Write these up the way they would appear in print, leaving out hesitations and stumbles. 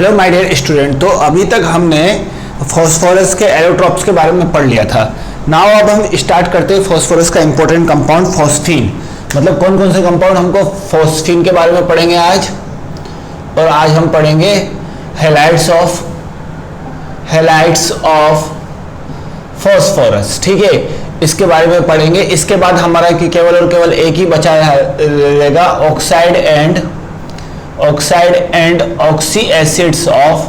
Hello my dear student. तो अभी तक हमने फॉस्फोरस के एलोट्रॉप्स के बारे में पढ़ लिया था। नाउ अब हम स्टार्ट करते हैं फॉस्फोरस का इंपॉर्टेंट कंपाउंड फॉस्फीन। मतलब कौन कौन से कंपाउंड हमको फॉस्फीन के बारे में पढ़ेंगे आज। और आज हम पढ़ेंगे हैलाइड्स ऑफ फॉस्फोरस। ठीक है, इसके बारे में पढ़ेंगे। इसके बाद हमारा कि केवल और केवल एक ही बचा रहेगा, oxide and oxy acids of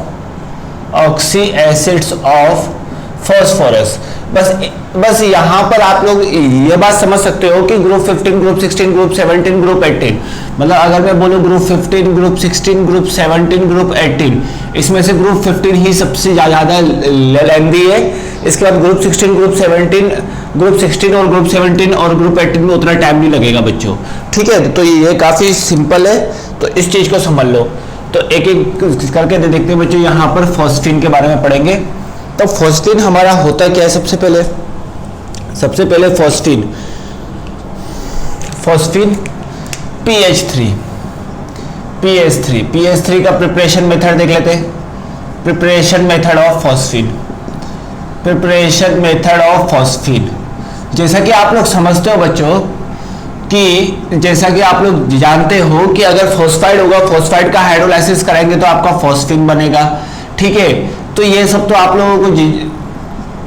phosphorus. बस यहाँ पर आप लोग ये बात समझ सकते हो कि ग्रुप 15, ग्रुप 16, ग्रुप 17, ग्रुप 18, मतलब अगर मैं बोलूँ ग्रुप 15, ग्रुप 16, ग्रुप 17, ग्रुप 18, इसमें से ग्रुप 15 ही सबसे ज़्यादा लेंदी है। इसके बाद ग्रुप 16, ग्रुप 16 और ग्रुप 17 और ग्रुप 18 में उतना टाइम नहीं लगेगा बच्चों। ठीक है, तो ये काफ़ी सिंपल है, तो इस चीज़ को समझ लो। तो एक एक करके देखते हैं बच्चों। यहाँ पर फॉस्फीन के बारे में पढ़ेंगे। तो फॉस्फीन हमारा होता क्या है? सबसे पहले फॉस्फीन PH3 का प्रिपरेशन मेथड देख लेते हैं। प्रिपरेशन मेथड ऑफ फॉस्फीन, जैसा कि आप लोग समझते हो बच्चों कि जैसा कि आप लोग जानते हो कि अगर फॉस्फाइड होगा, फॉस्फाइड का हाइड्रोलाइसिस कराएंगे तो आपका फॉस्फीन बनेगा। ठीक है, तो ये सब तो आप लोगों को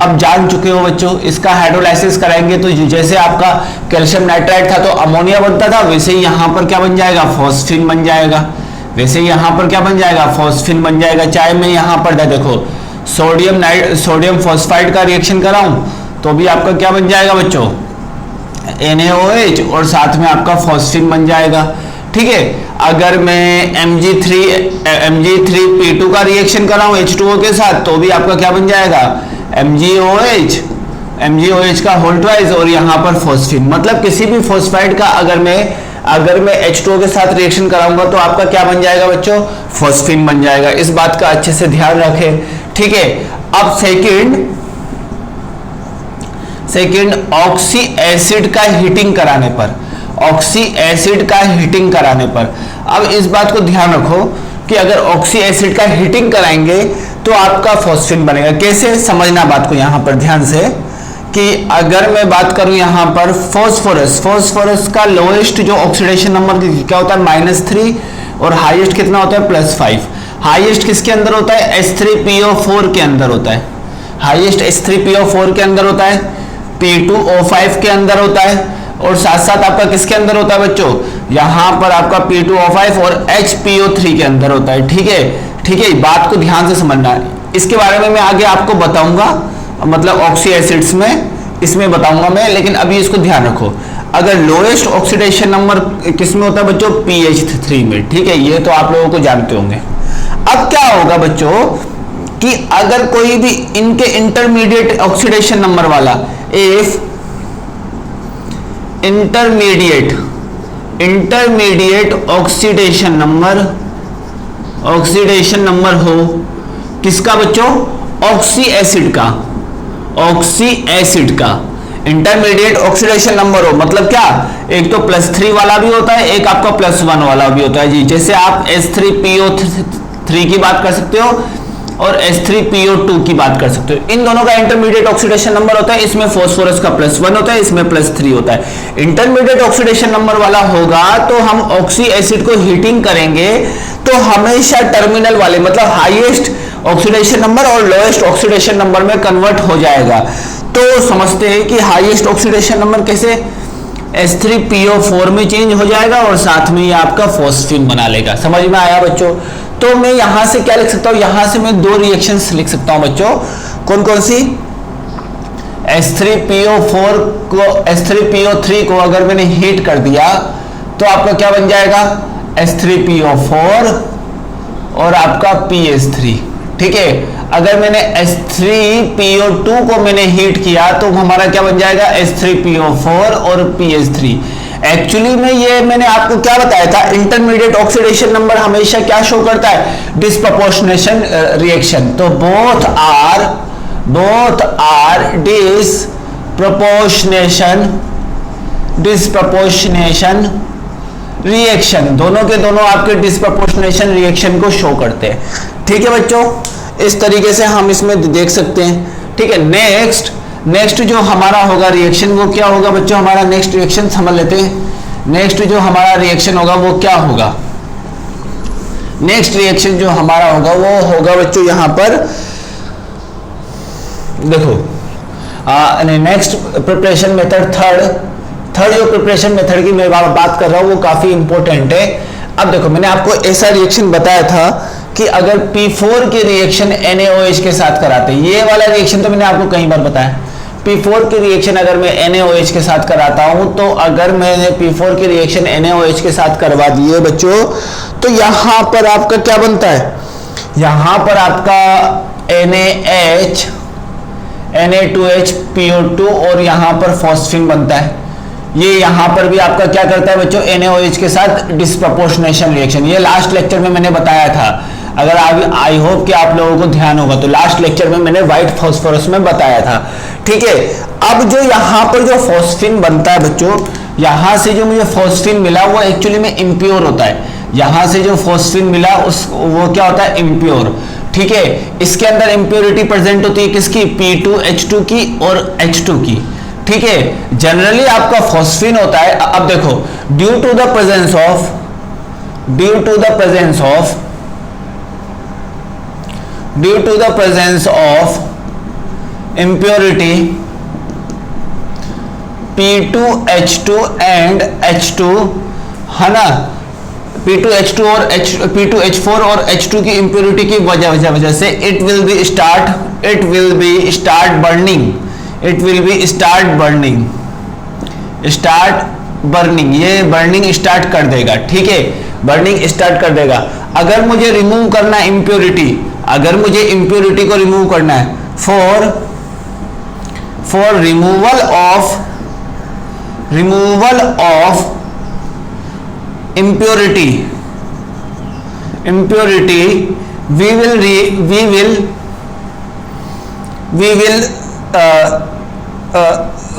अब जान चुके हो बच्चों। इसका हाइड्रोलाइसिस कराएंगे तो जैसे आपका कैल्शियम नाइट्राइड था तो अमोनिया बनता था, वैसे ही यहाँ पर क्या बन जाएगा? फॉस्फीन बन जाएगा। चाहे मैं यहाँ पर देखो सोडियम फॉस्फाइड का रिएक्शन कराऊं तो भी आपका क्या बन जाएगा बच्चों? NaOH, और साथ में आपका फॉस्फीन बन जाएगा। ठीक है, अगर मैं Mg3P2 का रिएक्शन कराऊं H2O के साथ तो भी आपका क्या बन जाएगा? MgOH का होल ट्वाइस और यहाँ पर फॉस्फीन। मतलब किसी भी फॉस्फाइड का अगर मैं H2O के साथ रिएक्शन कराऊंगा तो आपका क्या बन जाएगा बच्चों? फॉस्फीन बन जाएगा। इस बात का अच्छे से ध्यान रखें। ठीक है, अब सेकंड ऑक्सी एसिड का हीटिंग कराने पर, अब इस बात को ध्यान रखो कि अगर ऑक्सी एसिड का हीटिंग कराएंगे तो आपका फॉस्फीन बनेगा। कैसे समझना बात को यहाँ पर ध्यान से, कि अगर मैं बात करूं यहाँ पर फॉस्फोरस का लोएस्ट जो ऑक्सीडेशन नंबर क्या होता है? -3, और हाईएस्ट कितना होता है? +5। हाईएस्ट किसके अंदर होता है? H3PO4 के अंदर होता है। हाईएस्ट H3PO4 के अंदर होता है, P2O5 के अंदर होता है, और साथ साथ आपका किसके अंदर होता है बच्चों? यहाँ पर आपका P2O5 और HPO3 के अंदर होता है। ठीक है, बात को ध्यान से समझना। इसके बारे में मैं आगे आपको बताऊंगा, मतलब ऑक्सी एसिड्स में इसमें बताऊंगा मैं, लेकिन अभी इसको ध्यान रखो। अगर लोएस्ट ऑक्सीडेशन नंबर किस में होता है बच्चों? PH3 में। ठीक है, ये तो आप लोगों को जानते होंगे। अब क्या होगा बच्चों कि अगर कोई भी इनके इंटरमीडिएट ऑक्सीडेशन नंबर वाला इंटरमीडिएट ऑक्सीडेशन नंबर हो किसका बच्चों? ऑक्सी एसिड का इंटरमीडिएट ऑक्सीडेशन नंबर हो, मतलब क्या? एक तो +3 वाला भी होता है, एक आपका +1 वाला भी होता है जी। जैसे आप H3PO3 की बात कर सकते हो और H3PO2 की बात कर सकते हो। इन दोनों का इंटरमीडिएट ऑक्सीडेशन नंबर होता है। इसमें फॉस्फोरस का +1 होता है, इसमें +3 होता है। इंटरमीडिएट ऑक्सीडेशन नंबर वाला होगा तो हम ऑक्सी एसिड को हीटिंग करेंगे तो हमेशा टर्मिनल वाले, मतलब हाईएस्ट ऑक्सीडेशन नंबर और लोएस्ट ऑक्सीडेशन नंबर में कन्वर्ट हो जाएगा। तो समझते हैं कि हाईएस्ट ऑक्सीडेशन नंबर कैसे? H3PO4 में चेंज हो जाएगा और साथ में ये आपका फॉस्फीन बना लेगा। समझ में आया बच्चों? तो मैं यहां से क्या लिख सकता हूं? यहां से मैं 2 रिएक्शंस लिख सकता हूं बच्चों। कौन सी? H3PO3 को अगर मैंने हीट कर दिया तो आपका क्या बन जाएगा? H3PO4 और आपका PH3। ठीक है, अगर मैंने H3PO2 को मैंने हीट किया तो हमारा क्या बन जाएगा? H3PO4 और PH3। एक्चुअली में ये मैंने आपको क्या बताया था? इंटरमीडिएट ऑक्सीडेशन नंबर हमेशा क्या शो करता है? Disproportionation reaction. तो बोथ आर डिस्प्रपोर्शनेशन रिएक्शन, दोनों के दोनों आपके डिस्प्रपोर्शनेशन रिएक्शन को शो करते हैं। ठीक है बच्चों, इस तरीके से हम इसमें देख सकते हैं। ठीक है, नेक्स्ट जो हमारा होगा रिएक्शन वो क्या होगा बच्चों, हमारा नेक्स्ट रिएक्शन समझ लेते हैं। नेक्स्ट जो हमारा रिएक्शन होगा वो क्या होगा, नेक्स्ट रिएक्शन जो हमारा होगा वो होगा बच्चों यहां पर देखो, नेक्स्ट प्रिपरेशन मेथड, थर्ड जो प्रिपरेशन मेथड की मैं बात कर रहा हूं वो काफी इंपॉर्टेंट है। अब देखो, मैंने आपको ऐसा रिएक्शन बताया था कि अगर P4 के रिएक्शन NaOH के साथ कराते, ये वाला रिएक्शन तो मैंने आपको कई बार बताया, P4 की रिएक्शन अगर मैं NaOH के साथ कराता हूं, तो अगर मैंने P4 की रिएक्शन NaOH के साथ करवा दिए बच्चों, तो यहां पर आपका क्या बनता है, यहां पर आपका NaH Na2H PO2 और यहां पर फॉस्फिन बनता है। ये यहां पर भी आपका क्या करता है बच्चों, NaOH के साथ डिस्प्रपोर्शनेशन रिएक्शन। ये लास्ट लेक्चर में मैंने बताया था, अगर आप, आई होप कि आप लोगों को ध्यान होगा, तो लास्ट लेक्चर में मैंने व्हाइट फास्फोरस में बताया था। ठीक है, अब जो यहां पर जो फॉस्फिन बनता है बच्चों, यहां से जो मुझे फॉस्फिन मिला वो एक्चुअली में इम्प्योर होता है। यहां से जो फॉस्फिन मिला वो क्या होता है, इम्प्योर। ठीक है, इसके अंदर इंप्योरिटी प्रेजेंट होती है किसकी, P2H2 की और H2 की। ठीक है, जनरली आपका फॉस्फिन होता है। अब देखो, due to the presence of impurity P2H2 and H2, है ना, P2H2 और P2H4 और H2 की impurity की वजह से it will be start burning, ये बर्निंग स्टार्ट कर देगा। ठीक है, बर्निंग स्टार्ट कर देगा। अगर मुझे रिमूव करना इम्प्योरिटी, अगर मुझे इम्प्योरिटी को रिमूव करना है, for removal of impurity we will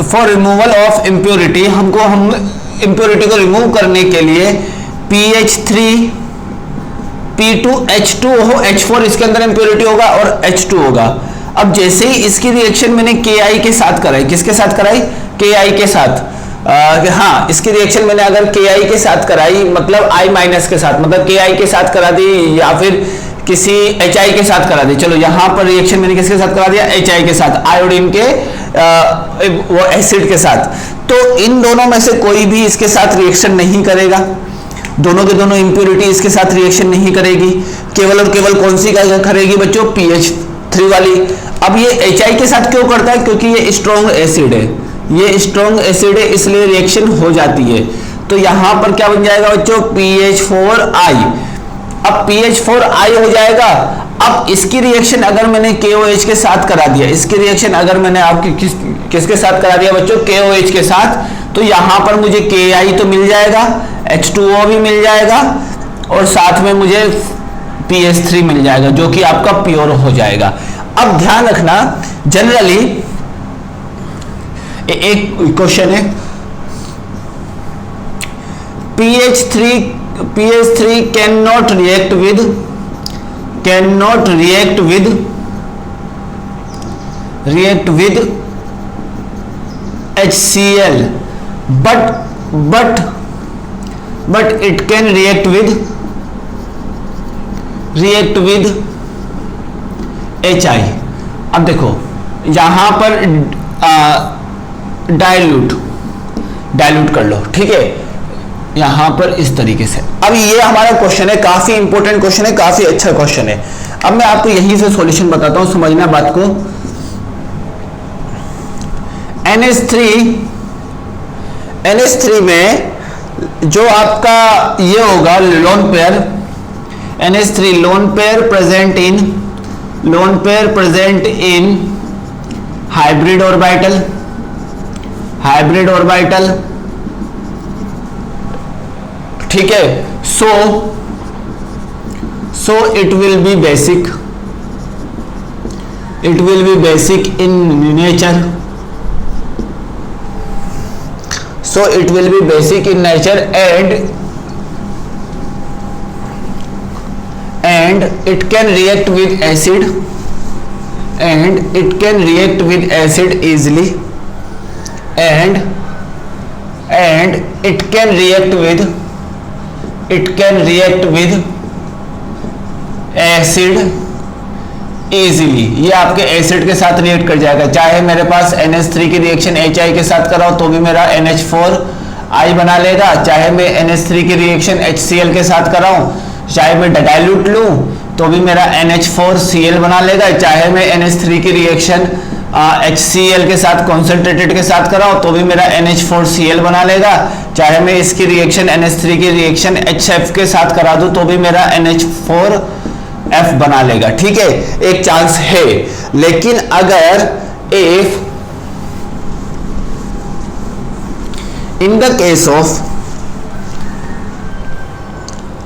for removal of impurity, हम impurity को रिमूव करने के लिए PH3 P2H2 हो, H4 इसके अंदर impurity होगा और H2 होगा। अब जैसे ही इसकी रिएक्शन मैंने Ki के साथ कराई, किसके साथ कराई, Ki के साथ, हाँ, इसकी रिएक्शन मैंने अगर Ki के साथ कराई, मतलब I माइनस के साथ, मतलब Ki के साथ करा दी या फिर किसी Hi के साथ करा दी। चलो यहाँ पर रिएक्शन मैंने किसके साथ करा दिया, Hi के साथ, आयोडीन के वो एसिड के साथ। तो इन दोनों में से कोई भी इसके साथ रिएक्शन नहीं करेगा, दोनों के दोनों इंप्योरिटी इसके साथ रिएक्शन नहीं करेगी, केवल और केवल कौन सी करेगी बच्चों, PH3 वाली। अब ये Hi के साथ क्यों करता है, क्योंकि ये स्ट्रॉन्ग एसिड है, ये स्ट्रॉन्ग एसिड है, इसलिए रिएक्शन हो जाती है। तो यहां पर क्या बन जाएगा बच्चों, PH4I। अब PH4I हो जाएगा। अब इसकी रिएक्शन अगर मैंने KOH के साथ करा दिया, इसकी रिएक्शन अगर मैंने आपकी किसके साथ करा दिया बच्चों, KOH के साथ, तो यहां पर मुझे Ki तो मिल जाएगा, H2O भी मिल जाएगा और साथ में मुझे PH3 मिल जाएगा, जो कि आपका प्योर हो जाएगा। अब ध्यान रखना, जनरली एक क्वेश्चन है, PH3 cannot react with HCl, but it can react with HI। अब देखो यहां पर डाइल्यूट कर लो। ठीक है, यहां पर इस तरीके से। अब ये हमारा क्वेश्चन है, काफी इंपॉर्टेंट क्वेश्चन है, काफी अच्छा क्वेश्चन है। अब मैं आपको यहीं से सॉल्यूशन बताता हूं, समझना बात को। NH3 में जो आपका ये होगा lone pair, NH3 lone pair present in hybrid orbital. ठीक है, so it will be basic in nature, and and it can react with acid easily and it can react with acid easily। ये आपके acid के साथ react कर जाएगा, चाहे मेरे पास NH3 की रिएक्शन HI के साथ कराओ तो भी मेरा NH4I बना लेगा, चाहे मैं NH3 की रिएक्शन HCl के साथ कराऊं, चाहे मैं डाइल्यूट लूं तो भी मेरा NH4Cl बना लेगा, चाहे मैं NH3 की रिएक्शन HCl के साथ कॉन्सेंट्रेटेड के साथ कराओ तो भी मेरा NH4Cl बना लेगा, चाहे मैं इसकी रिएक्शन NH3 की रिएक्शन HF के साथ करा दूं तो भी मेरा NH4F बना लेगा। ठीक है, एक चांस है। लेकिन अगर if in the case of,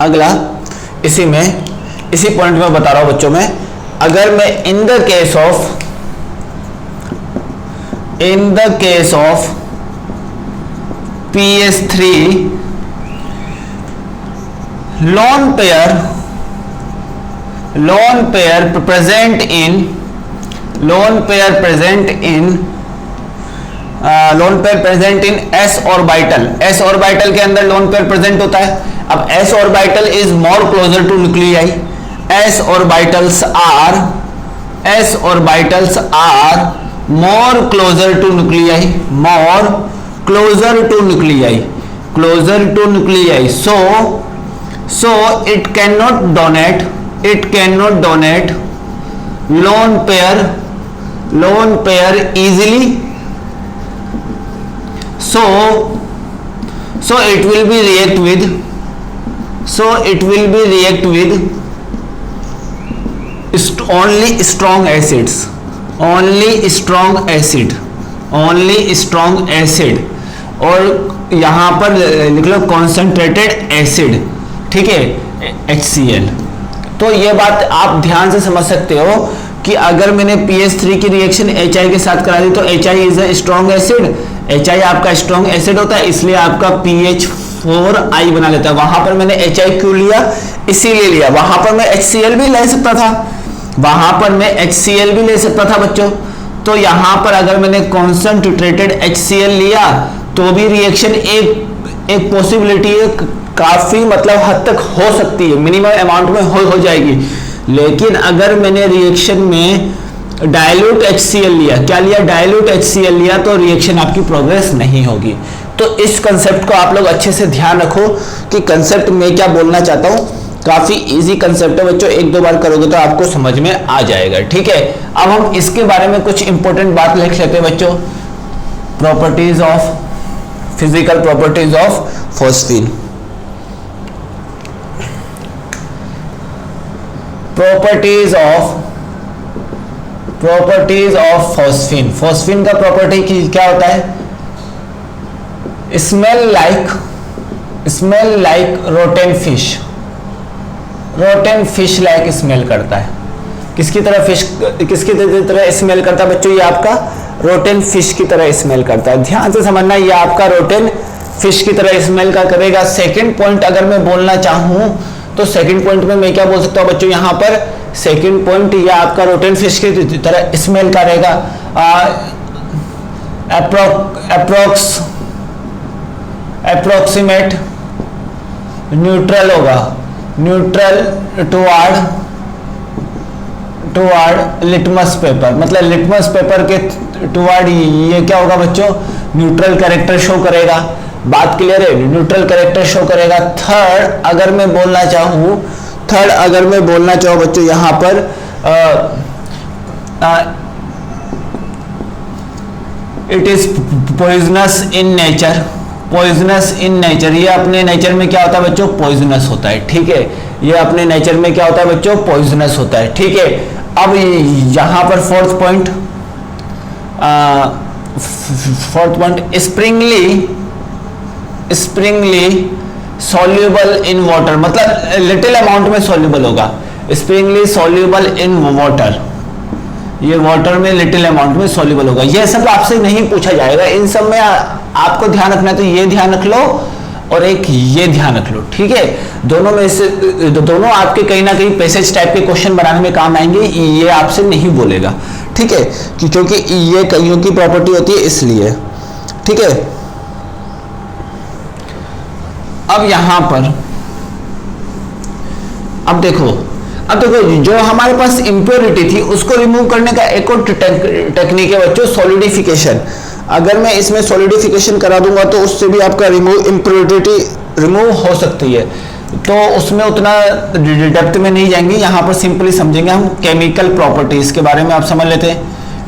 अगला इसी पॉइंट में बता रहा हूं बच्चों में, अगर मैं in the case of PS3 lone pair present in s orbital, s orbital के अंदर lone pair present होता है। अब s orbital is more closer to nuclei, s orbitals are more closer to nuclei, so it cannot donate lone pair easily, so it will be react with only strong acid, और यहां पर लिख लो concentrated acid. ठीक है, HCl। तो ये बात आप ध्यान से समझ सकते हो कि अगर मैंने PS3 की रिएक्शन HI के साथ करा दी तो HI is a strong acid, HI आपका स्ट्रॉन्ग एसिड होता है, इसलिए आपका PH4I बना लेता है। वहां पर मैंने HI क्यों लिया, इसीलिए लिया, वहां पर मैं HCl भी ले सकता था, बच्चों। तो यहां पर अगर मैंने कॉन्सेंट्रेटेड HCl लिया तो भी रिएक्शन एक पॉसिबिलिटी है, काफी मतलब हद तक हो सकती है, मिनिमम अमाउंट में हो जाएगी। लेकिन अगर मैंने रिएक्शन में डाइल्यूट HCl लिया, डाइल्यूट HCl लिया, तो रिएक्शन आपकी प्रोग्रेस नहीं होगी। तो इस कंसेप्ट को आप लोग अच्छे से ध्यान रखो कि कंसेप्ट में क्या बोलना चाहता हूं। काफी इजी कंसेप्ट है बच्चों, एक दो बार करोगे तो आपको समझ में आ जाएगा। ठीक है, अब हम इसके बारे में कुछ इंपॉर्टेंट बात लिख लेते हैं बच्चों। Physical properties of phosphine. Properties of phosphine का प्रॉपर्टी क्या होता है, smell like rotten fish like smell करता है। किसकी तरह स्मेल करता है बच्चों, ये आपका रोटेन फिश की तरह स्मेल करता है। ध्यान से समझना, ये आपका रोटेन फिश की तरह स्मेल का करेगा। सेकंड पॉइंट अगर मैं बोलना चाहूं तो सेकंड पॉइंट में मैं क्या बोल सकता हूं बच्चों, यहां पर सेकंड पॉइंट ये आपका रोटेन फिश की तरह स्मेल करेगा। अप्रोक्सीमेट न्यूट्रल होगा, न्यूट्रल टुवार्ड लिटमस पेपर, मतलब लिटमस पेपर के टुवार्ड ये क्या होगा बच्चों, न्यूट्रल कैरेक्टर शो करेगा। बात क्लियर है, न्यूट्रल कैरेक्टर शो करेगा। थर्ड अगर मैं बोलना चाहूं बच्चों, यहां पर it is poisonous in nature, ये अपने नेचर में क्या होता है बच्चों, पॉइजनस होता है। ठीक है, ये अपने नेचर में क्या होता है बच्चों, पॉइजनस होता है। ठीक है, अब यहां पर fourth point Sprüngli soluble in water, मतलब लिटिल अमाउंट में सॉल्यूबल होगा। स्प्रिंगली सॉल्यूबल इन वाटर, ये वाटर में लिटिल अमाउंट में सॉल्यूबल होगा। ये सब आपसे नहीं पूछा जाएगा, इन सब में आपको ध्यान रखना है, तो ये ध्यान रख लो। और एक ये ध्यान रख लो, ठीक है। दोनों में से दोनों आपके कहीं ना कहीं पैसेज टाइप के क्वेश्चन बनाने में काम आएंगे, ये आपसे नहीं बोलेगा, ठीक है, क्योंकि ये कईयों की प्रॉपर्टी होती है इसलिए, ठीक है। अब यहां पर अब देखो जो हमारे पास इंप्योरिटी थी उसको रिमूव करने का एक और टेक्निक है बच्चों, सॉलिडिफिकेशन। अगर मैं इसमें सॉलिडिफिकेशन करा दूंगा तो उससे भी आपका इंप्योरिटी रिमूव हो सकती है। तो उसमें उतना डेप्थ में नहीं जाएंगे, यहां पर सिंपली समझेंगे हम केमिकल प्रॉपर्टीज के बारे में। आप समझ लेते हैं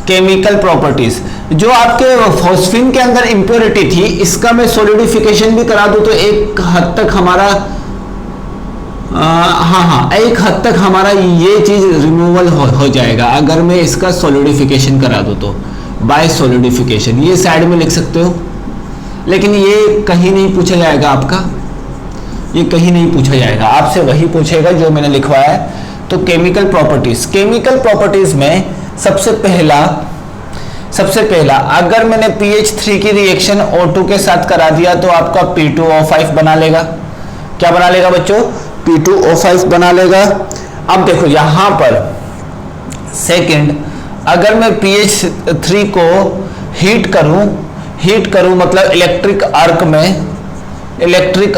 केमिकल प्रॉपर्टीज, जो आपके फॉस्फिन के अंदर इंप्योरिटी थी, इसका मैं सॉलिडिफिकेशन भी करा दूं तो एक हद तक हमारा एक हद तक हमारा ये चीज रिमूवल हो जाएगा अगर मैं इसका सॉलिडिफिकेशन करा दूं तो, बाय सॉलिडिफिकेशन। ये साइड में लिख सकते हो, लेकिन ये कहीं नहीं पूछा जाएगा आपका, ये कहीं नहीं पूछा जाएगा, आपसे वही पूछेगा जो मैंने लिखवाया है। तो केमिकल प्रॉपर्टीज में सबसे पहला अगर मैंने PH3 की रिएक्शन O2 के साथ करा दिया तो आपका P2O5 बना लेगा। क्या बना लेगा बच्चों? P2O5 बना लेगा। अब देखो यहां पर सेकंड, अगर मैं PH3 को हीट करूं मतलब इलेक्ट्रिक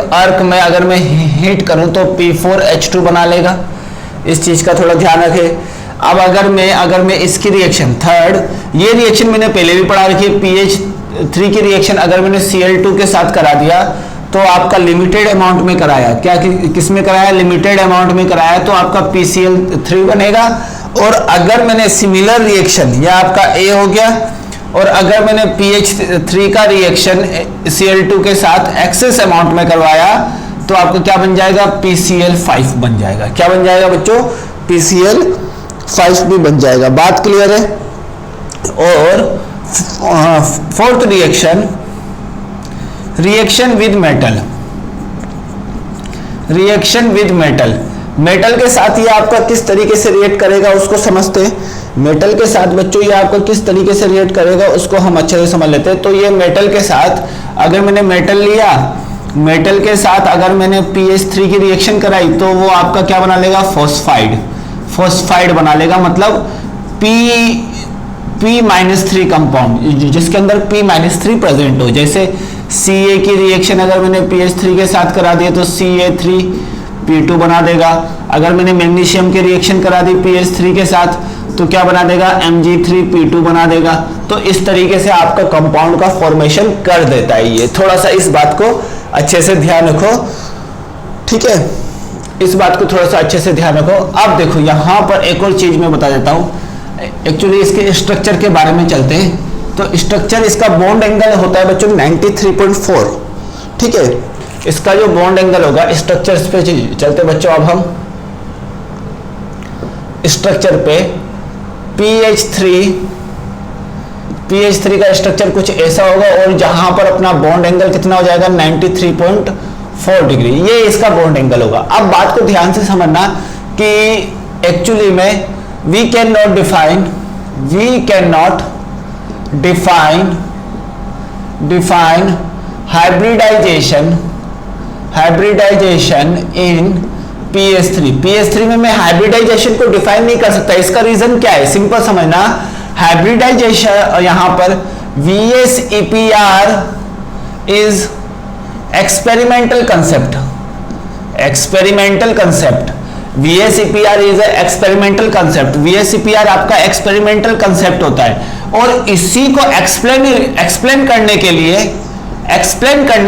आर्क में अगर मैं हीट करूं तो P4H2 बना लेगा। इस चीज का थोड़ा ध्यान रखें। अब अगर मैं इसकी रिएक्शन थर्ड, ये रिएक्शन मैंने पहले भी पढ़ा रखी है, PH3 की रिएक्शन अगर मैंने Cl2 के साथ करा दिया तो आपका लिमिटेड अमाउंट में कराया, क्या किस में कराया? लिमिटेड अमाउंट में कराया तो आपका PCl3 बनेगा। और अगर मैंने सिमिलर रिएक्शन, यह आपका A हो गया, और अगर मैंने PH3 का रिएक्शन Cl2 के साथ एक्सेस अमाउंट में करवाया तो आपको क्या बन जाएगा? PCl5 बन जाएगा। क्या बन जाएगा बच्चों? PCl5 भी बन जाएगा। बात क्लियर है? और फोर्थ रिएक्शन विद मेटल के साथ ये आपका किस तरीके से रिएक्ट करेगा उसको समझते हैं। मेटल के साथ बच्चों ये आपको किस तरीके से रिएक्ट करेगा उसको हम अच्छे से समझ लेते हैं। तो ये मेटल के साथ अगर मैंने मेटल के साथ अगर मैंने PH3 की रिएक्शन कराई तो वो आपका क्या बना लेगा? फॉस्फाइड बना लेगा, मतलब P-3 कंपाउंड जिसके अंदर P-3 प्रेजेंट हो। जैसे Ca की रिएक्शन अगर मैंने PH3 के साथ करा दिया तो Ca3P2 बना देगा। अगर मैंने मैग्नीशियम की रिएक्शन करा दी PH3 के साथ तो क्या बना देगा? Mg3P2 बना देगा। तो इस तरीके से आपका कंपाउंड का फॉर्मेशन कर देता है। ये थोड़ा सा इस बात को अच्छे से ध्यान रखो, ठीक है, इस बात को थोड़ा सा अच्छे से ध्यान रखो। अब देखो यहां पर एक और चीज मैं बता देता हूं, एक्चुअली इसके स्ट्रक्चर के बारे में चलते हैं। तो स्ट्रक्चर, इसका बॉन्ड एंगल होता है बच्चों 93.4, ठीक है। इसका जो बॉन्ड एंगल होगा, स्ट्रक्चर पे चलते बच्चों। अब हम स्ट्रक्चर पे PH3 का स्ट्रक्चर कुछ ऐसा होगा और जहां पर अपना बॉन्ड एंगल कितना हो जाएगा? 93.4 डिग्री, ये इसका बॉन्ड एंगल होगा। अब बात को ध्यान से समझना कि एक्चुअली में we cannot define hybridization in PH3 में मैं हाइब्रिडाइजेशन को डिफाइन नहीं कर सकता। इसका रीजन क्या है? सिंपल समझना, हाइब्रिडाइजेशन यहां पर VSEPR is experimental concept. VSEPR is experimental concept. VSEPR आपका एक्सपेरिमेंटल कंसेप्ट होता है और इसी को एक्सप्लेन करने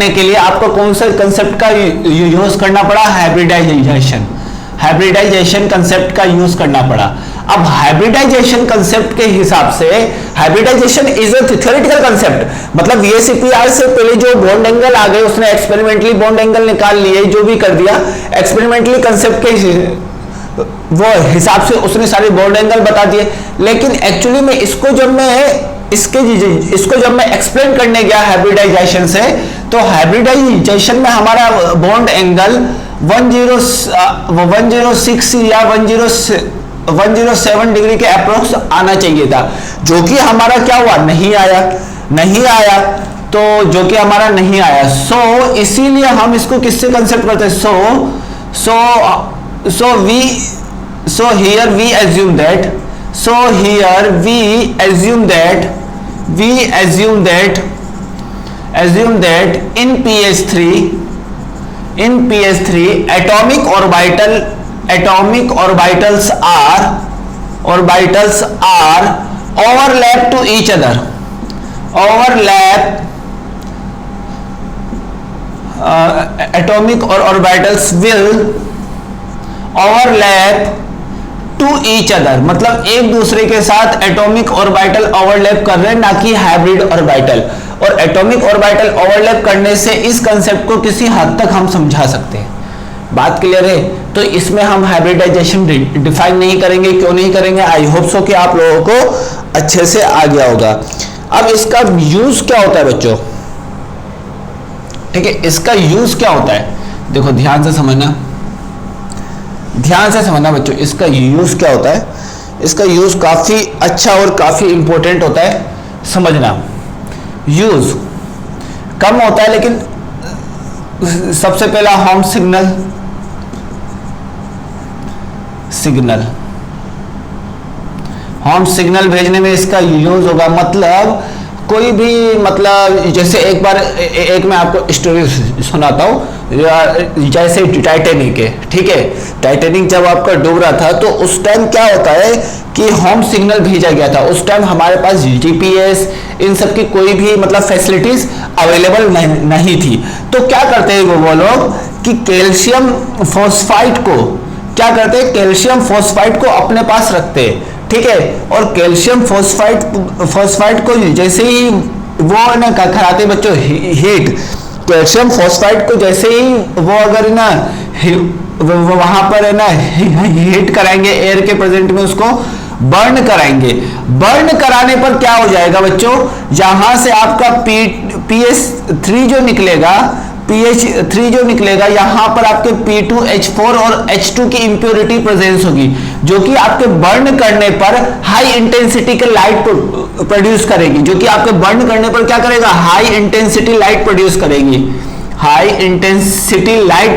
के लिए आपको कौन सा कंसेप्ट का यूज करना पड़ा? हाइब्रिडाइजेशन कंसेप्ट का यूज करना पड़ा। अब हाइब्रिडाइजेशन कंसेप्ट के हिसाब से, hybridisation is a theoretical concept, मतलब VSEPR से पहले जो बॉन्ड एंगल आ गए उसने एक्सपेरिमेंटली बॉन्ड एंगल निकाल लिए, जो भी कर दिया एक्सपेरिमेंटली कंसेप्ट के वो हिसाब से उसने सारे बॉन्ड एंगल बता दिए। लेकिन एक्चुअली में इसको जब मैं एक्सप्लेन करने गया हाइब्रिडाइजेशन से, तो हाइब्रिडाइजेशन में हमारा बॉन्ड एंगल 106 या 107 डिग्री के अप्रोक्स आना चाहिए था, जो कि हमारा क्या हुआ? नहीं आया। तो तो जो कि हमारा नहीं आया। सो इसीलिए हम इसको किससे कंसेप्ट करते हैं, so here we assume that in pH3 atomic orbitals are overlap to each other, atomic or orbitals will overlap to each other, मतलब एक दूसरे के साथ एटॉमिक ऑर्बिटल ओवरलैप कर रहे हैं, ना कि हाइब्रिड ऑर्बिटल। और एटॉमिक ऑर्बिटल ओवरलैप करने से इस कंसेप्ट को किसी हद तक हम समझा सकते हैं। बात क्लियर है? तो इसमें हम हाइब्रिडाइजेशन डिफाइन नहीं करेंगे। क्यों नहीं करेंगे? आई होप सो कि आप लोगों को अच्छे से आ गया होगा। अब इसका यूज क्या होता है बच्चों, ठीक है, इसका यूज क्या होता है, देखो ध्यान से समझना बच्चों। इसका यूज क्या होता है, इसका यूज काफी अच्छा और काफी इंपॉर्टेंट होता है, समझना। यूज कम होता है, लेकिन सबसे पहला होम सिग्नल भेजने में इसका यूज होगा। मतलब कोई भी, मतलब जैसे एक मैं आपको स्टोरी सुनाता हूँ। जैसे टाइटैनिक है, ठीक है, टाइटैनिक जब आपका डूब रहा था तो उस टाइम क्या होता है कि होम सिग्नल भेजा गया था। उस टाइम हमारे पास जीपीएस इन सब की कोई भी मतलब फैसिलिटीज अवेलेबल नहीं थी। तो क्या करते हैं वो लोग कि कैल्शियम फॉस्फाइड को अपने पास रखते हैं, ठीक है। और कैल्शियम फॉस्फाइड को जैसे ही वो ना कराते बच्चों हीट, कैल्शियम फॉस्फाइड को जैसे ही वो अगर ना वहां पर है ना हीट कराएंगे, एयर के प्रेजेंट में उसको बर्न कराएंगे। बर्न कराने पर क्या हो जाएगा बच्चों, जहां से आपका pH3 जो निकलेगा यहाँ पर आपके P2H4 और H2 की इंप्योरिटी प्रेजेंस होगी, जो कि आपके बर्न करने पर हाई इंटेंसिटी के लाइट प्रोड्यूस करेगी। क्या करेगा, हाई इंटेंसिटी लाइट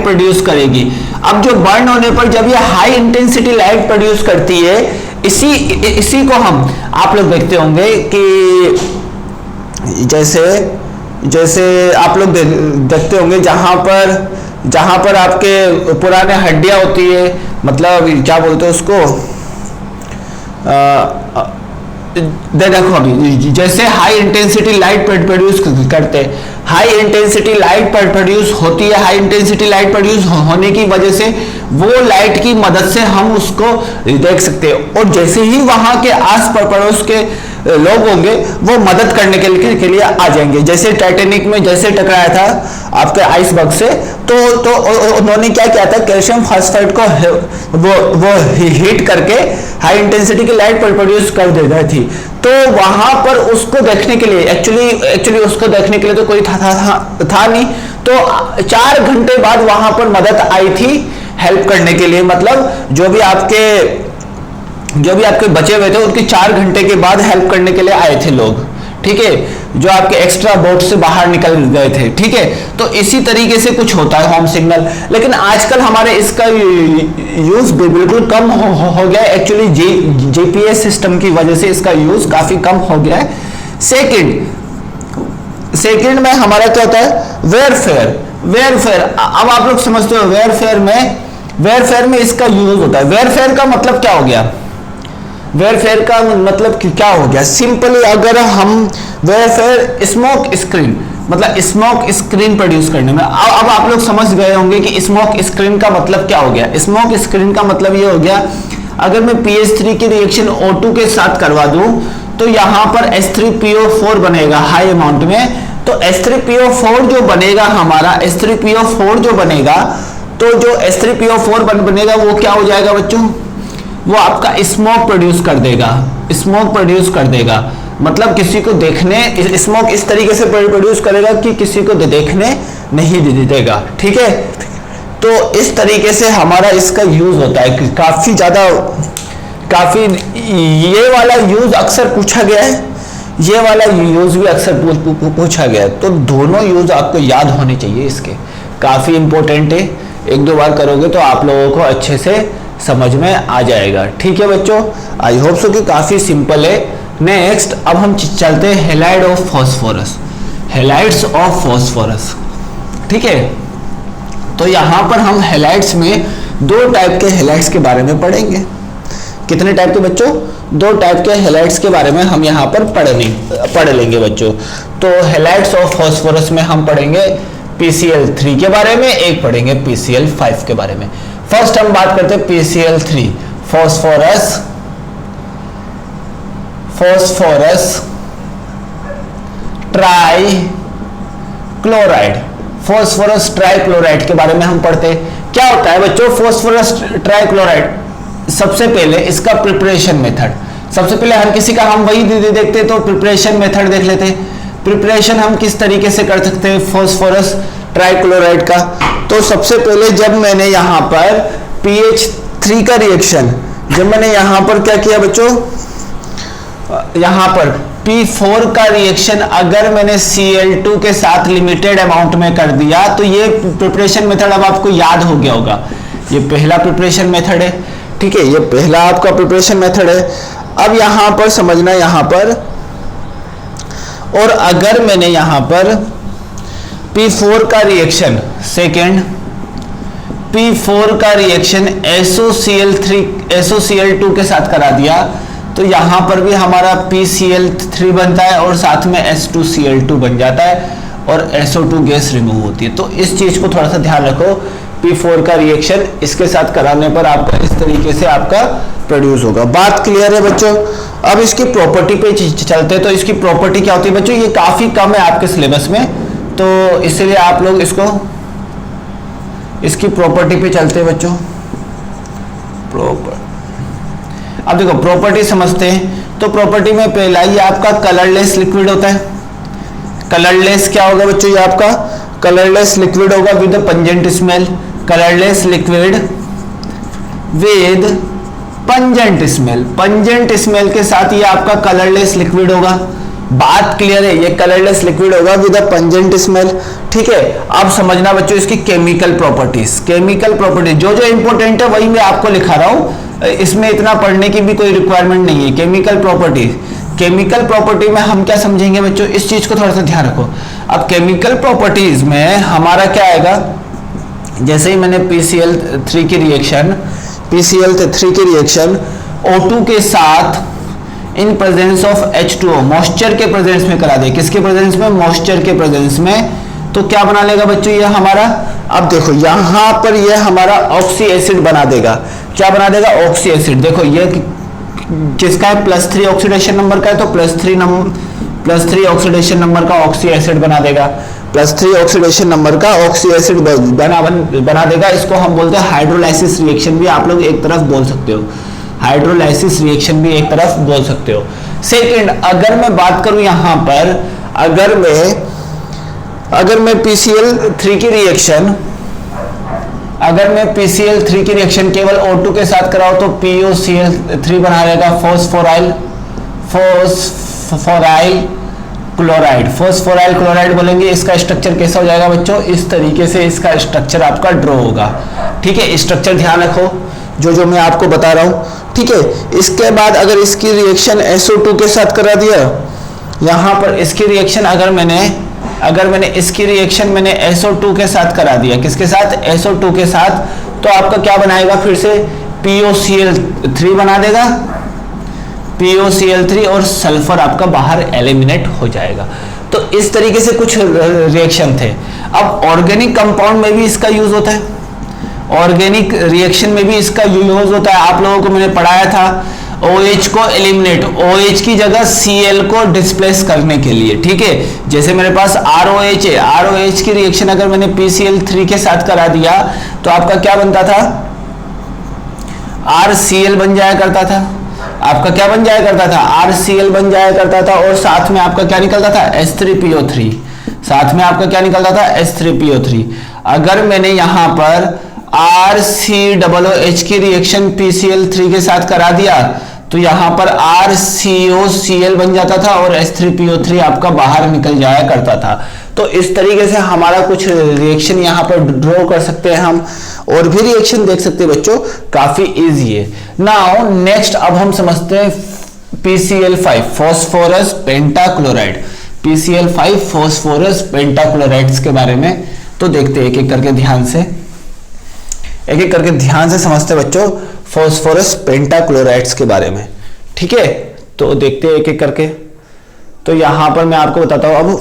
प्रोड्यूस करेगी। अब जो बर्न होने पर जब ये हाई इंटेंसिटी लाइट प्रोड्यूस करती है, इसी को हम, आप लोग देखते होंगे कि जैसे आप लोग देखते होंगे जहां पर आपके पुराने हड्डियां होती है, मतलब क्या बोलते हैं उसको, देखो अभी जैसे हाई इंटेंसिटी लाइट प्रोड्यूस करते हैं, हाई इंटेंसिटी लाइट प्रोड्यूस होती है। हाई इंटेंसिटी लाइट प्रोड्यूस होने की वजह से वो लाइट की मदद से हम उसको देख सकते हैं। और जैसे ही वहां के आस पड़ोस के लोग होंगे वो मदद करने के लिए आ जाएंगे। जैसे टाइटैनिक में जैसे टकराया था आपके आइसबर्ग से, तो उन्होंने क्या किया था, कैल्शियम फॉस्फाइड को वो हीट करके हाई इंटेंसिटी की लाइट प्रोड्यूस कर दे रही थी। तो वहां पर उसको देखने के लिए एक्चुअली उसको देखने के लिए तो कोई था नहीं। तो 4 घंटे बाद वहां पर मदद आई थी हेल्प करने के लिए, मतलब जो भी आपके बचे हुए थे उनके 4 घंटे के बाद हेल्प करने के लिए आए थे लोग, ठीक है, जो आपके एक्स्ट्रा बोट से बाहर निकल गए थे, ठीक है। तो इसी तरीके से कुछ होता है होम सिग्नल। लेकिन आजकल हमारे इसका यूज बिल्कुल कम हो गया है। एक्चुअली जीपीएस सिस्टम की वजह से इसका यूज काफी कम हो गया है। सेकंड में हमारा क्या होता है, वेयरफेयर। अब आप लोग समझते हो वेयरफेयर में इसका यूज होता है। वेयरफेयर का मतलब क्या हो गया, वेयरफेयर का मतलब क्या हो गया, सिंपली अगर हम वेयरफेयर स्मोक स्क्रीन प्रोड्यूस करने में, अब आप लोग समझ गए होंगे कि स्मोक स्क्रीन का मतलब क्या हो गया। स्मोक स्क्रीन का मतलब ये हो गया, अगर मैं pH3 की रिएक्शन O2 के साथ करवा दूं तो यहां पर H3PO4 बनेगा हाई अमाउंट में। तो H3PO4 जो बनेगा हमारा, तो जो H3PO4 बनेगा वो क्या हो जाएगा बच्चों, वो आपका स्मोक प्रोड्यूस कर देगा। मतलब किसी को देखने, स्मोक इस तरीके से प्रोड्यूस करेगा कि किसी को देखने नहीं देगा, ठीक है। तो इस तरीके से हमारा इसका यूज होता है काफी ये वाला यूज अक्सर पूछा गया है। ये वाला यूज भी अक्सर पूछा गया है, तो दोनों यूज आपको याद होने चाहिए इसके, काफी इंपॉर्टेंट है। एक दो बार करोगे तो आप लोगों को अच्छे से समझ में आ जाएगा। ठीक है बच्चों, आई होप सो कि काफी सिंपल है। नेक्स्ट अब हम चलते हैं halide of phosphorus, halides of phosphorus. ठीक है, तो यहां पर हम हैलाइड्स में दो टाइप के हैलाइड्स के बारे में पढ़ेंगे। कितने टाइप के बच्चों? दो टाइप के हैलाइड्स के बारे में हम यहाँ पर पढ़ लेंगे बच्चों। तो हैलाइड्स ऑफ फास्फोरस में हम पढ़ेंगे PCl3 के बारे में, एक पढ़ेंगे PCl5 के बारे में। फर्स्ट हम बात करते हैं PCl3, phosphorus try chloride, phosphorus trichloride के बारे में हम पढ़ते हैं। क्या होता है बच्चों फास्फोरस ट्राइक्लोराइड? सबसे पहले इसका प्रिपरेशन मेथड, सबसे पहले हर किसी का हम वही देखते हैं, तो प्रिपरेशन मेथड देख लेते हैं। प्रिपरेशन हम किस तरीके से कर सकते हैं फास्फोरस ट्राइक्लोराइड का? तो सबसे पहले जब मैंने यहाँ पर PH3 का रिएक्शन, जब मैंने यहाँ पर क्या किया बच्चों, यहाँ पर P4 का रिएक्शन अगर मैंने Cl2 के साथ लिमिटेड अमाउंट में कर दिया, तो ये प्रिपरेशन मेथड अब आपको याद हो गया होगा। ये पहला प्रिपरेशन मेथड है। ठीक है, ये पहला आपका प्रिपरेशन मेथड है। अब यहां पर समझना, यहां पर और अगर मैंने यहां पर P4 का रिएक्शन, सेकेंड P4 का रिएक्शन SOCl2 के साथ करा दिया, तो यहां पर भी हमारा PCl3 बनता है और साथ में H2Cl2 बन जाता है और SO2 गैस रिमूव होती है। तो इस चीज को थोड़ा सा ध्यान रखो, P4 का रिएक्शन इसके साथ कराने पर आपका इस तरीके से आपका प्रोड्यूस होगा। बात क्लियर है बच्चों? अब इसकी प्रॉपर्टी पे चलते हैं। तो इसकी प्रॉपर्टी क्या होती है बच्चों? ये काफी कम है आपके सिलेबस में, तो इसलिए आप लोग इसकी प्रॉपर्टी पे चलते हैं बच्चों। अब देखो प्रॉपर्टी समझते हैं। तो प्रॉपर्टी में पहला ही आपका कलरलेस लिक्विड होता है। कलरलेस क्या होगा बच्चों? ये आपका कलरलेस लिक्विड होगा with pungent smell, colourless liquid with pungent smell, pungent smell के साथ ये आपका कलरलेस लिक्विड होगा। बात क्लियर है? ये कलरलेस लिक्विड होगा विद अ पंजेंट स्मेल। ठीक है, अब समझना बच्चों इसकी केमिकल प्रॉपर्टीज। केमिकल प्रॉपर्टीज जो जो इंपॉर्टेंट है वही मैं आपको लिखा रहा हूं, इसमें इतना पढ़ने की भी कोई रिक्वायरमेंट नहीं है। केमिकल प्रॉपर्टीज, केमिकल प्रॉपर्टी में हम क्या समझेंगे बच्चों? इस चीज को थोड़ा सा ध्यान रखो। अब केमिकल प्रॉपर्टीज में हमारा क्या आएगा? जैसे ही मैंने PCl3 की रिएक्शन O2 के साथ in presence of H2O, moisture के प्रेजेंस में करा दे। किसके प्रेजेंस में? मॉइस्चर के प्रेजेंस में। तो क्या बना लेगा बच्चों ये हमारा? अब देखो यहां पर ये हमारा ऑक्सी एसिड बना देगा। क्या बना देगा? Oxy acid. देखो ये किसका है? +3 ऑक्सीडेशन नंबर का है, तो +3 ऑक्सीडेशन नंबर का ऑक्सी एसिड बना देगा। +3 ऑक्सीडेशन नंबर का ऑक्सी एसिड बना देगा। इसको हम बोलते हैं हाइड्रोलाइसिस रिएक्शन भी आप लोग एक तरफ बोल सकते हो, हाइड्रोलाइसिस रिएक्शन भी एक तरफ बोल सकते हो। सेकंड, अगर मैं बात करूं यहां पर, अगर मैं PCl3 की रिएक्शन केवल O2 के साथ कराओ तो POCl3 बना लेगा, फॉस्फोराइल क्लोराइड बोलेंगे। इसका स्ट्रक्चर कैसा हो जाएगा बच्चों? इस तरीके से इसका स्ट्रक्चर आपका ड्रॉ होगा। ठीक है, स्ट्रक्चर ध्यान रखो जो मैं आपको बता रहा हूं। ठीक है, इसके बाद अगर इसकी रिएक्शन SO2 के साथ करा दिया, यहां पर इसकी रिएक्शन अगर मैंने इसकी रिएक्शन मैंने SO2 के साथ करा दिया, किसके साथ? SO2 के साथ, तो आपका क्या बनाएगा? फिर से POCl3 बना देगा, POCl3 और सल्फर आपका बाहर एलिमिनेट हो जाएगा। तो इस तरीके से कुछ रिएक्शन थे। अब ऑर्गेनिक कंपाउंड में भी इसका यूज होता है, ऑर्गेनिक रिएक्शन में भी इसका यूज होता है। आप लोगों को मैंने पढ़ाया था OH को एलिमिनेट, OH की जगह Cl को डिस्प्लेस करने के लिए। ठीक है, जैसे मेरे पास ROH है, ROH की रिएक्शन अगर मैंने PCl3 के साथ करा दिया तो आपका क्या बनता था? RCl बन जाया करता था। आपका क्या बन जाया करता था? RCl बन जाया करता था और साथ में आपका क्या निकलता था? H3PO3। साथ में आपका क्या निकलता था? H3PO3। अगर मैंने यहां पर RCOOH की रिएक्शन PCl3 के साथ करा दिया तो यहां पर RCOCl बन जाता था और H3PO3 आपका बाहर निकल जाया करता था। तो इस तरीके से हमारा कुछ रिएक्शन यहां पर ड्रॉ कर सकते हैं हम, और भी रिएक्शन देख सकते हैं बच्चों, काफी इजी है। नाउ नेक्स्ट अब हम समझते हैं PCl5 phosphorus pentachloride, PCl5 phosphorus पेंटाक्लोराइड्स के बारे में। तो देखते हैं एक एक करके ध्यान से, एक एक करके ध्यान से समझते हैं बच्चों फॉस्फोरस पेंटाक्लोराइड्स के बारे में, ठीक है। तो देखते हैं एक एक करके। तो यहां पर मैं आपको बताता हूं अब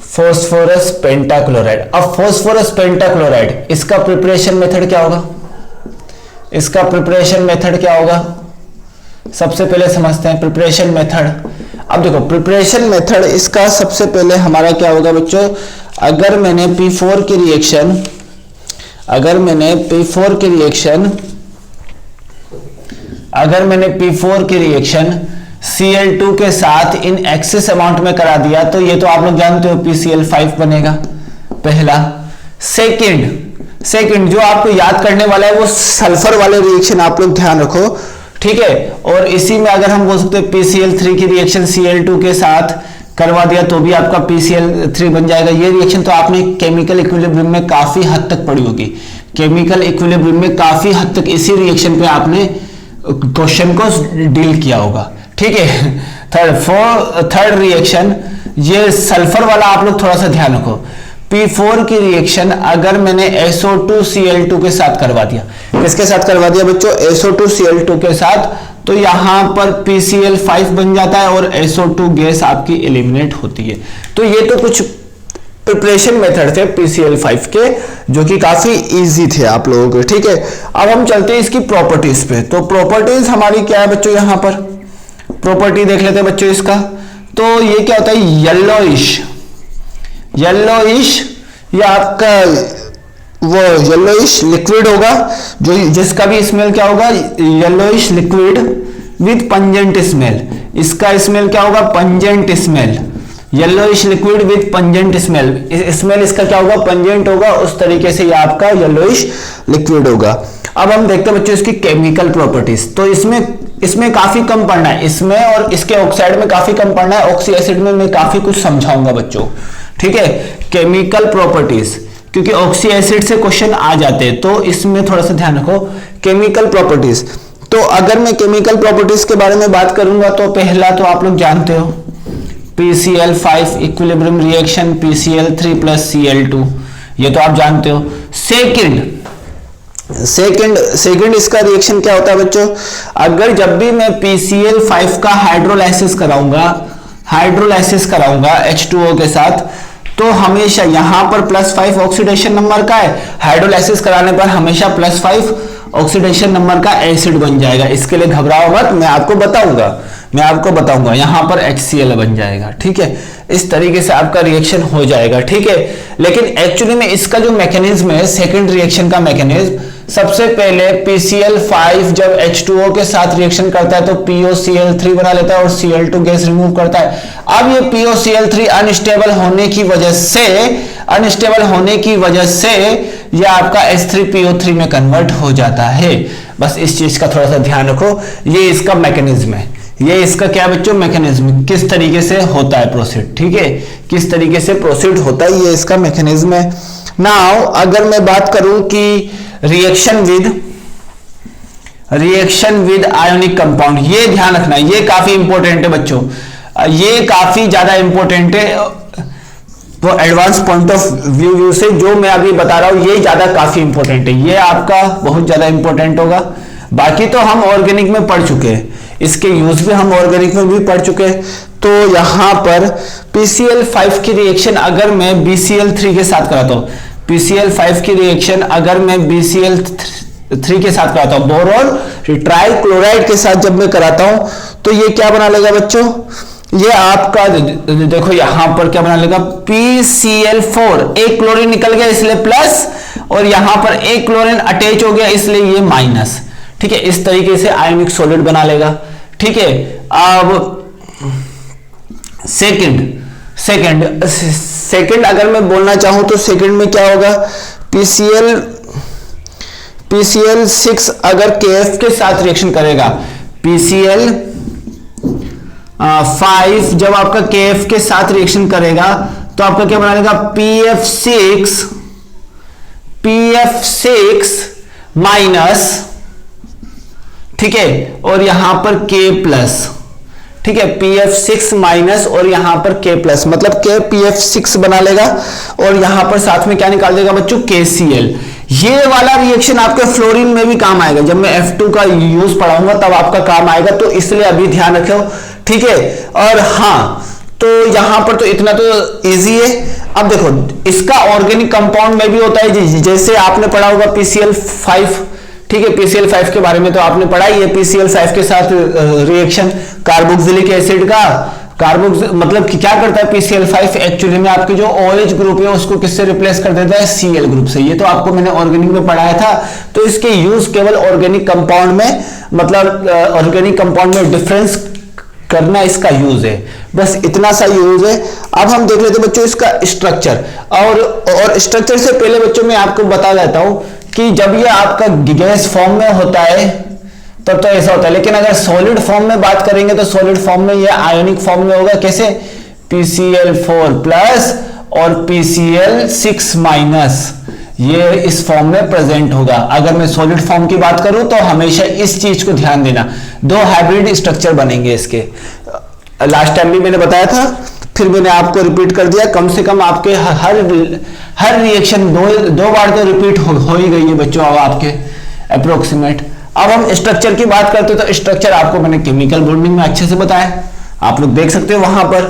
फॉस्फोरस पेंटाक्लोराइड। अब फॉस्फोरस पेंटाक्लोराइड, इसका प्रिपरेशन मेथड क्या होगा, इसका प्रिपरेशन मेथड क्या होगा, सबसे पहले समझते हैं प्रिपरेशन मेथड। अब देखो प्रिपरेशन मेथड इसका सबसे पहले हमारा क्या होगा बच्चों, अगर मैंने P4 की रिएक्शन, अगर मैंने P4 की रिएक्शन Cl2 के साथ इन एक्सेस अमाउंट में करा दिया, तो ये तो आप लोग जानते हो PCl5 बनेगा पहला। सेकंड जो आपको याद करने वाला है वो सल्फर वाले रिएक्शन आप लोग ध्यान रखो, ठीक है। और इसी में अगर हम बोल सकते हैं PCl3 की रिएक्शन Cl2 के साथ करवा दिया तो भी आपका PCl3 बन जाएगा। ये रिएक्शन तो आपने केमिकल इक्विलिब्रियम में काफी हद तक पढ़ी होगी, केमिकल इक्विलिब्रियम में काफी हद तक इसी रिएक्शन पे आपने क्वेश्चन को डील किया होगा, ठीक है। थर्ड रिएक्शन, ये सल्फर वाला आप लोग थोड़ा सा ध्यान रखो। P4 की रिएक्शन अगर मैंने SO2Cl2 के साथ करवा दिया, किसके साथ करवा दिया बच्चों, SO2Cl2 के साथ, तो यहां पर PCl5 बन जाता है और SO2 गैस आपकी एलिमिनेट होती है। तो ये तो कुछ प्रिपरेशन मेथड थे PCl5 के जो कि काफी इजी थे आप लोगों के, ठीक है। अब हम चलते हैं इसकी प्रॉपर्टीज पे। तो प्रॉपर्टीज हमारी क्या है बच्चों, यहां पर प्रॉपर्टी देख लेते हैं बच्चों इसका। तो ये क्या होता है, येलोइश, ये आपका वो येलोइश लिक्विड होगा, जो जिसका भी स्मेल क्या होगा, yellowish liquid with pungent smell. इसका स्मेल क्या होगा, pungent smell, yellowish liquid with pungent smell. Smell इसका क्या होगा, पंजेंट होगा, उस तरीके से ये आपका येलोइश लिक्विड होगा। अब हम देखते हैं बच्चों इसकी केमिकल प्रॉपर्टीज। तो इसमें काफी कम पढ़ना है, इसमें और इसके ऑक्साइड में काफी कम पढ़ना है, ऑक्सी एसिड में मैं काफी कुछ समझाऊंगा बच्चों, ठीक है। केमिकल प्रॉपर्टीज, क्योंकि ऑक्सी एसिड से क्वेश्चन आ जाते हैं, तो इसमें थोड़ा सा ध्यान रखो। केमिकल प्रॉपर्टीज, तो अगर मैं केमिकल प्रॉपर्टीज के बारे में बात करूंगा तो पहला तो आप लोग जानते हो PCl5 equilibrium reaction PCl3 plus Cl2, ये तो आप जानते हो। सेकंड इसका रिएक्शन क्या होता है बच्चों, अगर जब भी मैं PCl5 का हाइड्रोलाइसिस कराऊंगा H2O के साथ, तो हमेशा यहां पर +5 ऑक्सीडेशन नंबर का है, हाइड्रोलाइसिस कराने पर हमेशा +5 ऑक्सीडेशन नंबर का एसिड बन जाएगा। इसके लिए घबराओ मत, मैं आपको बताऊंगा यहां पर HCl बन जाएगा, ठीक है। इस तरीके से आपका रिएक्शन हो जाएगा, ठीक है। लेकिन एक्चुअली में इसका जो मैकेनिज्म है, सेकंड रिएक्शन का मैकेनिज्म, सबसे पहले PCl5 जब H2O के साथ रिएक्शन करता है तो POCl3 बना लेता है और Cl2 गैस रिमूव करता है। अब ये POCl3 अनस्टेबल होने की वजह से ये आपका H3PO3 में कन्वर्ट हो जाता है। बस इस चीज का थोड़ा सा ध्यान रखो, ये इसका मैकेनिज्म है, ये इसका क्या बच्चों मैकेनिज्म, किस तरीके से होता है प्रोसीड, ठीक है, किस तरीके से प्रोसीड होता है, ये इसका मैकेनिज्म है। नाउ अगर मैं बात करूं कि रिएक्शन विद आयोनिक कंपाउंड, ये ध्यान रखना, ये काफी इंपॉर्टेंट है बच्चों, ये काफी ज्यादा इंपॉर्टेंट है। तो एडवांस पॉइंट ऑफ व्यू से जो मैं अभी बता रहा हूं ये ज्यादा काफी इंपॉर्टेंट है, ये आपका बहुत ज्यादा इंपॉर्टेंट होगा। बाकी तो हम ऑर्गेनिक में पढ़ चुके हैं, इसके यूज भी हम ऑर्गेनिक में भी पढ़ चुके हैं। तो यहां पर PCl5 की रिएक्शन अगर मैं BCl3 के साथ कराता हूं, PCl5 की रिएक्शन अगर मैं BCl3 के साथ कराता हूं, बोरोन ट्राइक्लोराइड के साथ जब मैं कराता हूं, तो ये क्या बना लेगा बच्चों, ये आपका देखो यहां पर क्या बना लेगा, PCl4, एक क्लोरीन निकल गया इसलिए प्लस, और यहां पर एक क्लोरीन अटैच हो गया इसलिए ये माइनस, ठीक है। इस तरीके से आयोनिक सॉलिड बना लेगा, ठीक है। अब सेकंड अगर मैं बोलना चाहूं तो सेकंड में क्या होगा, PCl6 अगर KF के साथ रिएक्शन करेगा, PCl5 जब आपका KF के साथ रिएक्शन करेगा तो आपका क्या बना देगा, PF6 माइनस, ठीक है, और यहां पर K प्लस, ठीक है, PF6 माइनस और यहां पर K प्लस, मतलब K PF6 बना लेगा और यहां पर साथ में क्या निकाल देगा बच्चों, KCl। ये वाला रिएक्शन आपके फ्लोरीन में भी काम आएगा, जब मैं F2 का यूज पढ़ाऊंगा तब आपका काम आएगा, तो इसलिए अभी ध्यान रखो, ठीक है। और हाँ, तो यहां पर तो इतना तो इजी है। अब देखो इसका ऑर्गेनिक कंपाउंड में भी होता है, जैसे आपने पढ़ा होगा PCl5, ठीक है, PCl5 के बारे में तो आपने पढ़ा ही है। PCl5 के साथ रिएक्शन कार्बोक्सिलिक एसिड का, मतलब कि क्या करता है PCl5 एक्चुअली में आपके जो OH ग्रुप है उसको किससे रिप्लेस कर देता है, Cl ग्रुप से। ये तो आपको मैंने ऑर्गेनिक में पढ़ाया था। तो इसके यूज केवल ऑर्गेनिक कंपाउंड में, मतलब ऑर्गेनिक कंपाउंड में डिफरेंस करना इसका यूज है, बस इतना सा यूज है। अब हम देख लेते हैं बच्चों इसका स्ट्रक्चर, और स्ट्रक्चर से पहले बच्चों मैं आपको बता देता हूं कि जब ये आपका गैस फॉर्म में होता है तब तो ऐसा होता है, लेकिन अगर सॉलिड फॉर्म में बात करेंगे तो सॉलिड फॉर्म में ये आयोनिक फॉर्म में होगा। कैसे, PCl4 प्लस और PCl6 माइनस, ये इस फॉर्म में प्रेजेंट होगा। अगर मैं सॉलिड फॉर्म की बात करूं तो हमेशा इस चीज को ध्यान देना, दो हाइब्रिड स्ट्रक्चर बनेंगे इसके। लास्ट टाइम भी मैंने बताया था, फिर मैंने आपको रिपीट कर दिया। कम से कम आपके हर रिएक्शन दो बार तो रिपीट हो ही गई है बच्चों आपके अप्रोक्सीमेट। अब हम स्ट्रक्चर की बात करते हैं तो स्ट्रक्चर आपको मैंने केमिकल बॉन्डिंग में अच्छे से बताया, आप लोग देख सकते हो वहां पर।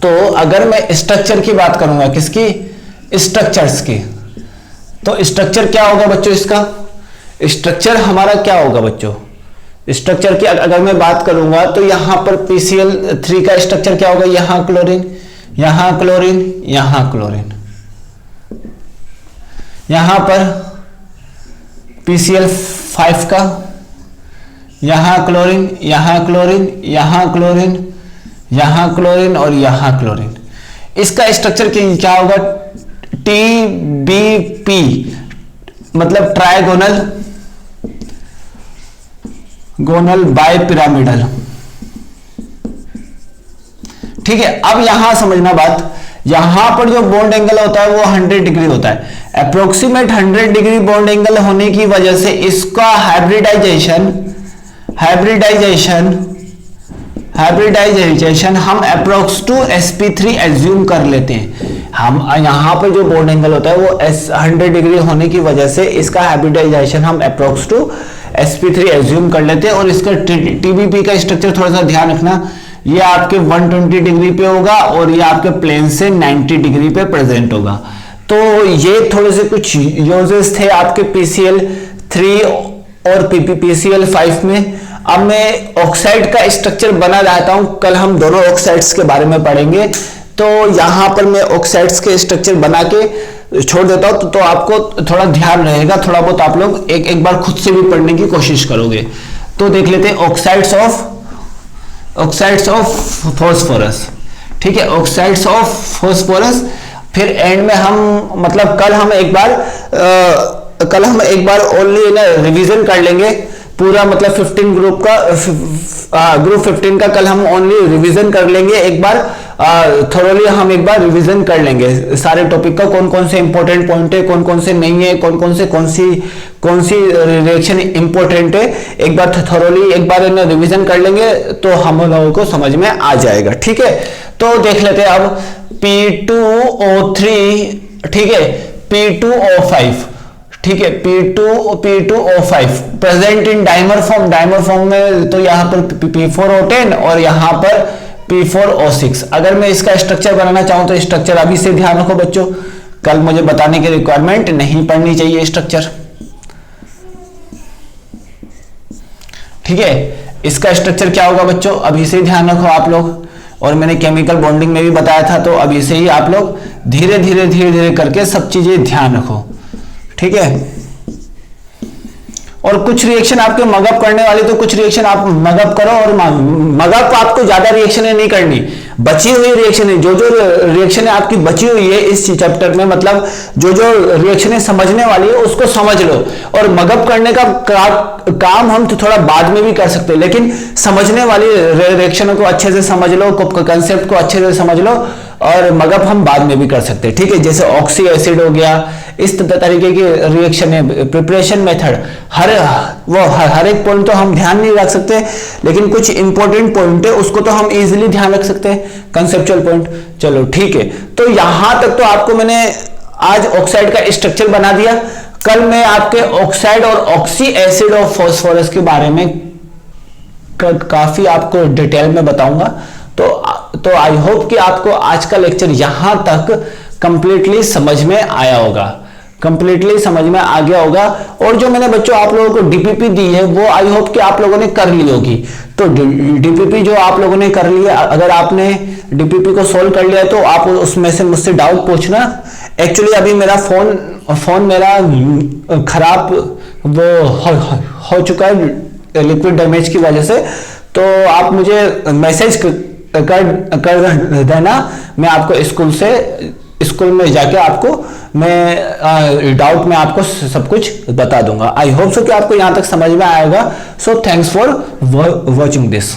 तो अगर मैं स्ट्रक्चर की बात करूंगा, किसकी, स्ट्रक्चर्स की, तो स्ट्रक्चर क्या होगा बच्चों, इसका स्ट्रक्चर हमारा क्या होगा बच्चों। स्ट्रक्चर की अगर मैं बात करूंगा तो यहां पर PCl3 का स्ट्रक्चर क्या होगा, यहां क्लोरीन, यहां क्लोरीन, यहां क्लोरीन, यहां पर PCl5 का यहां क्लोरीन, यहां क्लोरीन, यहां क्लोरीन, यहां क्लोरीन और यहां क्लोरीन। इसका स्ट्रक्चर क्या होगा, TBP, मतलब गोनल बाइपिरामिडल, ठीक है। अब यहां समझना बात, यहां पर जो बॉन्ड एंगल होता है वो 100 डिग्री होता है, अप्रोक्सीमेट 100 डिग्री बॉन्ड एंगल होने की वजह से इसका हाइब्रिडाइजेशन हम अप्रोक्स टू sp3 एज्यूम कर लेते हैं। हम यहां पर जो बॉन्ड एंगल होता है वो 100 डिग्री होने की वजह से इसका हाइब्रिडाइजेशन हम अप्रोक्स टू sp3 एज्यूम कर लेते हैं। और इसका TBP का स्ट्रक्चर थोड़ा सा ध्यान रखना, ये आपके 120 डिग्री पे होगा और ये आपके प्लेन से 90 डिग्री पे प्रेजेंट होगा। तो ये थोड़े से कुछ यूजेस थे आपके PCl3 और PCl5 में। अब मैं ऑक्साइड का स्ट्रक्चर बना लाता हूं, कल हम दोनों ऑक्साइड्स के बारे में पढ़ेंगे। तो यहां पर मैं ऑक्साइड्स के स्ट्रक्चर बना के छोड़ देता हूं, तो आपको थोड़ा ध्यान रहेगा, थोड़ा बहुत आप लोग एक बार खुद से भी पढ़ने की कोशिश करोगे। तो देख लेते हैं ऑक्साइड्स ऑफ फॉस्फोरस, ठीक है, ऑक्साइड्स ऑफ फॉस्फोरस। फिर एंड में हम, मतलब कल हम एक बार ओनली ना रिवीजन कर लेंगे पूरा, मतलब 15 ग्रुप ग्रुप 15 का कल हम ओनली रिवीजन कर लेंगे एक बार, थोरोली हम एक बार रिवीजन कर लेंगे सारे टॉपिक का, कौन कौन से इंपॉर्टेंट पॉइंट है, कौन कौन से नहीं है, कौन सी रिएक्शन इंपॉर्टेंट है, एक बार थोरोली एक बार रिवीजन कर लेंगे तो हम लोगों को समझ में आ जाएगा, ठीक है। तो देख लेते हैं अब P2O3, ठीक है, P2O5, ठीक है, P2O5 present in dimer form में, तो यहां पर P4O10 और यहां पर P4O6। अगर मैं इसका स्ट्रक्चर बनाना चाहूं तो स्ट्रक्चर अभी से ध्यान रखो बच्चों, कल मुझे बताने की रिक्वायरमेंट नहीं पड़नी चाहिए स्ट्रक्चर, ठीक है। इसका स्ट्रक्चर क्या होगा बच्चों, अभी से ध्यान रखो आप लोग, और मैंने केमिकल बॉन्डिंग में भी बताया था, तो अभी से ही आप लोग धीरे धीरे करके सब चीजें ध्यान रखो, ठीक है। और कुछ रिएक्शन आपके मगअप करने वाले, तो कुछ रिएक्शन आप मगअप करो, और मगअप आपको ज्यादा रिएक्शन नहीं करनी, बची हुई रिएक्शन है, जो जो रिएक्शन है आपकी बची हुई है इस चैप्टर में, मतलब जो जो रिएक्शन है समझने वाली है उसको समझ लो। और मगअप करने का काम हम तो थोड़ा बाद में भी कर सकते हैं, लेकिन समझने वाली रिएक्शनों को अच्छे से समझ लो, कंसेप्ट को अच्छे से समझ लो, और मगअप हम बाद में भी कर सकते हैं, ठीक है। जैसे ऑक्सी एसिड हो गया, इस तरीके की रिएक्शन है, प्रिपरेशन मेथड, हर एक पॉइंट तो हम ध्यान नहीं रख सकते, लेकिन कुछ इंपॉर्टेंट पॉइंट है उसको तो हम इजीली ध्यान रख सकते हैं, कंसेप्चुअल पॉइंट। चलो ठीक है, तो यहां तक तो आपको मैंने आज ऑक्साइड का स्ट्रक्चर बना दिया। कल मैं आपके ऑक्साइड और ऑक्सी एसिड और फॉस्फोरस के बारे में काफी आपको डिटेल में बताऊंगा। तो आई होप कि आपको आज का लेक्चर यहां तक कंप्लीटली समझ में आया होगा, कंप्लीटली समझ में आ गया होगा। और जो मैंने बच्चों आप लोगों को डीपीपी दी है वो आई होप कि आप लोगों ने कर ली होगी। तो डीपीपी जो आप लोगों ने कर ली है, अगर आपने डीपीपी को सोल्व कर लिया तो आप उसमें से मुझसे डाउट पूछना। एक्चुअली अभी मेरा फोन मेरा खराब वो हो चुका है लिक्विड डैमेज की वजह से, तो आप मुझे मैसेज कर देना, मैं आपको स्कूल में जाके आपको मैं डाउट में आपको सब कुछ बता दूंगा। आई होप सो कि आपको यहां तक समझ में आएगा। So thanks for watching this.